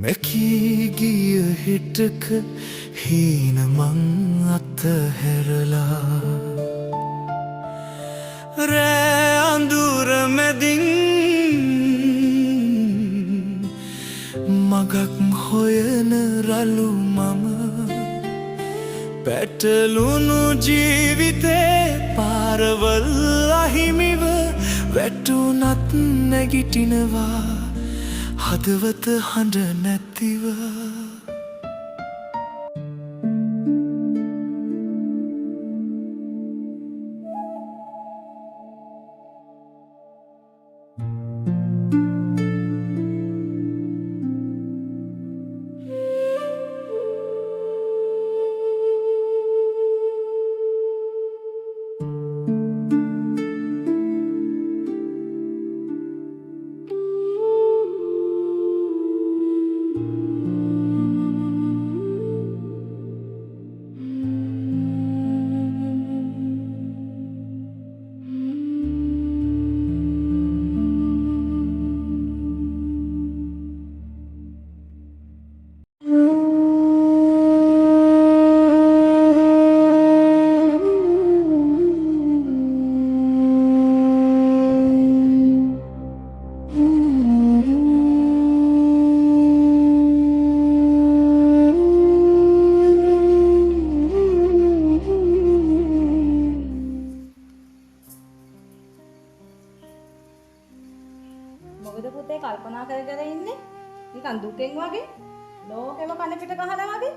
මෙකී ගිය හිටක හීන මං අතහැරලා රෑ අඳුර මැදින් මගක් හොයන රළු මම පැටලුණු ජීවිතේ පාරවල් අහිමිව වැටුනත් නැගිටිනවා හදවත හඬ නැතිව මොකද පුතේ කල්පනා කර කර ඉන්නේ නිකන් දුකෙන් වගේ ලෝකෙම කන පිට ගහලා වගේ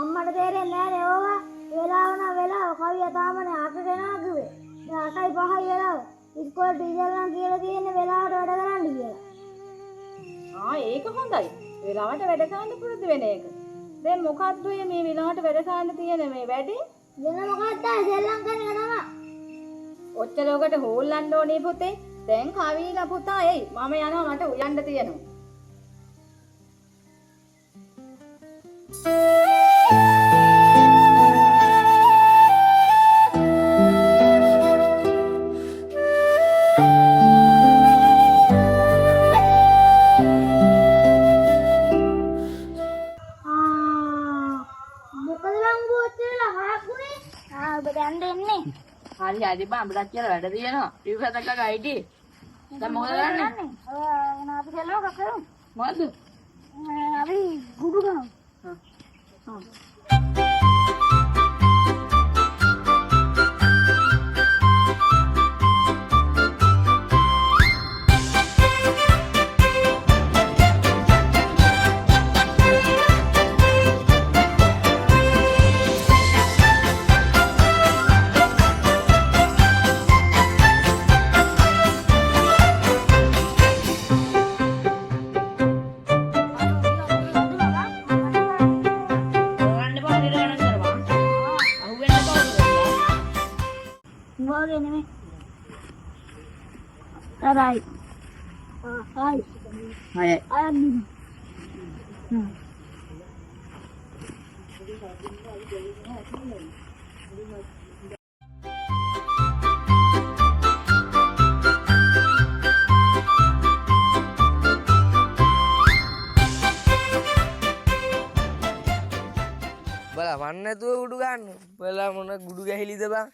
අම්මට තේරෙන්නේ නැහැ ඕවා වෙලාව නම් වෙලාව කවිය තාමනේ 8 දෙනා කිව්වේ දැන් 8:05 වෙලාව ඉස්කෝලේ ටීචර් නම් කියලා තියෙන්නේ වෙලාවට වැඩ කරන්න කියලා ඒක හොඳයි වෙලාවට වැඩ කරන්න පුරුදු වෙන එක දැන් මොකද්ද මේ වෙලාවට වැඩ කරන්න තියෙන මේ වැඩේ වෙන මොකක්ද සෙල්ලම් කරන එක තමයි ඔච්චරකට හොල්ලන්න ඕනේ පුතේ දැන් කවිලා පුතා එයි මම යනවා මට උයන්න තියෙනවා හරි බං අපිට කියලා වැඩ තියෙනවා. ටියුෂන් එකක් අයිටි. දැන් මොකද කරන්නේ? අපි සෙල්ලමක් කරමු. මොකද්ද? අපි ගුඩු ගමු. Right. Hi. Hi. I am Nina. බලා වන්න නැතුව උඩු ගන්න. බලා මොන ගුඩු ගැහිලිද බං?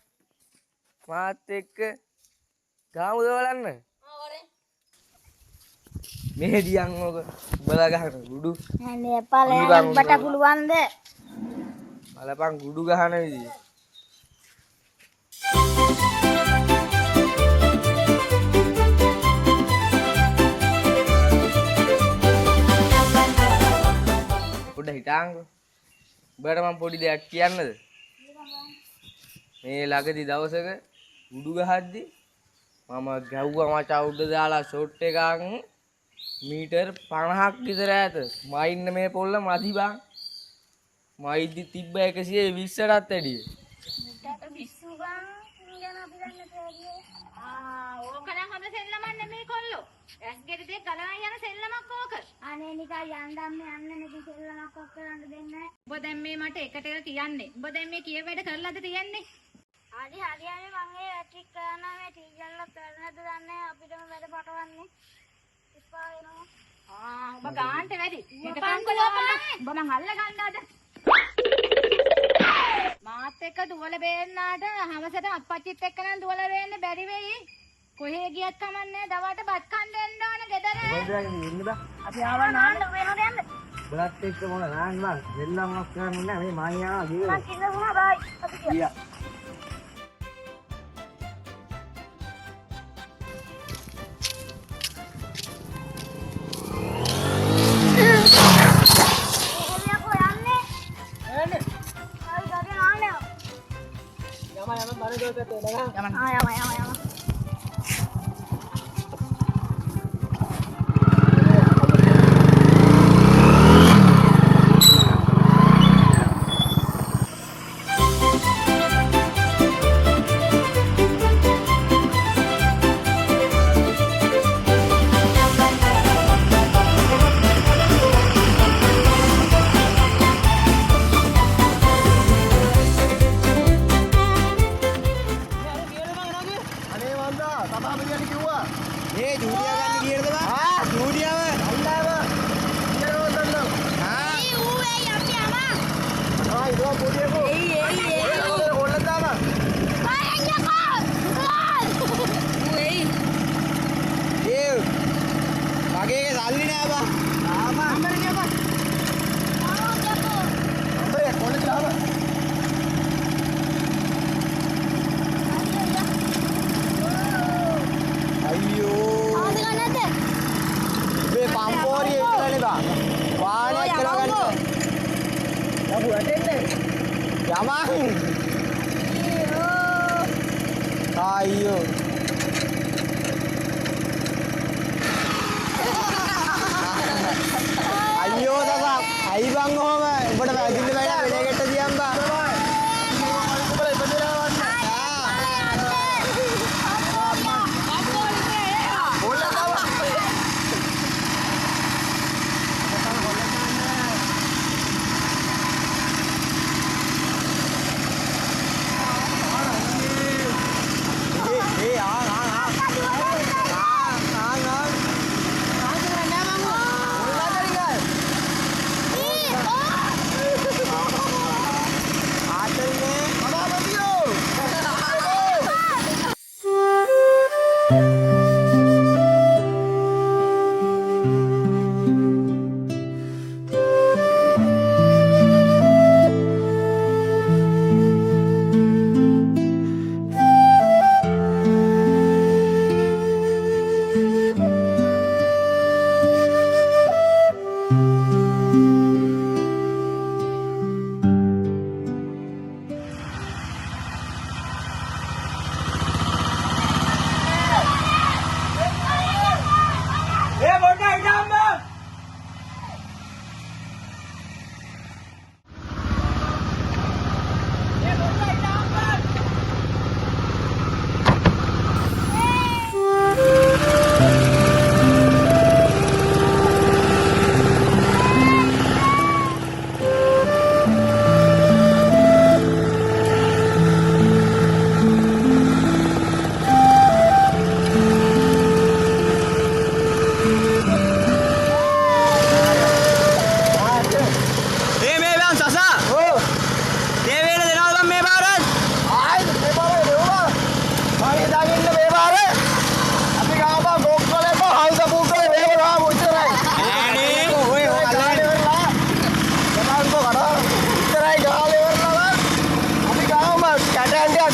මාත් එක්ක ගාමුද බලන්න. මෙහෙදියන් ඕක බලා ගහන ගුඩු. අනේ පළයන් බට පුළුවන්ද? බලපන් ගුඩු ගහන විදිය. පොඩ හිටාංග. උඹට මම පොඩි දෙයක් කියන්නද? මේ ළඟදි දවසක ගුඩු ගහද්දි මම ගැව්වා මචං උඩ දාලා ෂොට් එකක් මීටර් 50ක් විතර ඈත. මයින්න මේ පොල්ල මදි බං. මයිද්දි තිබ්බ 120ටත් වැඩිය. ඕකනම් හොඳ සෙල්ලමක් නෙමෙයි කොල්ලෝ. ඇස් ගෙඩි දෙක ගලවන්න යන සෙල්ලමක් ඕක. අනේ නිකන් යන්දම් යන්න නැති සෙල්ලමක් ඔක් කරන්න දෙන්නේ නැහැ. උඹ දැන් මේ මට එකට එක කියන්නේ. උඹ දැන් මේ කිය වැඩ කරලාද තියන්නේ? හරියන්නේ මම ඒ ට්‍රික් කරනවා මේ ටීචර්ලා කරනද දන්නේ අපිටම වැඩ පටවන්නේ. ඉස්පා වෙනවා. උඹ උඹ ගාන්ට වැඩි. උඹ මං අල්ල ගන්නවද? මාත් එක්ක දුවල බේන්නාට හවසට අප්පච්චිත් එක්ක නම් දුවල බේන්න බැරි වෙයි. කොහේ ගියත් කමන්නේ දවල්ට බත් කන්න එන්න ඕන ගෙදර. අපි ආවා නාන්න වෙනද යන්න. බලත් එක්ක මොන නාන්න බං. දෙල්ලම්වක් කරන්නේ නැහැ මේ මායියා ගියේ. මං කිව්වා බයි අපි ගියා. Ayo. Ayo kakak, ayo bang ngomong, udah bagi ni banyak, beda kita diam bang. Kadang dia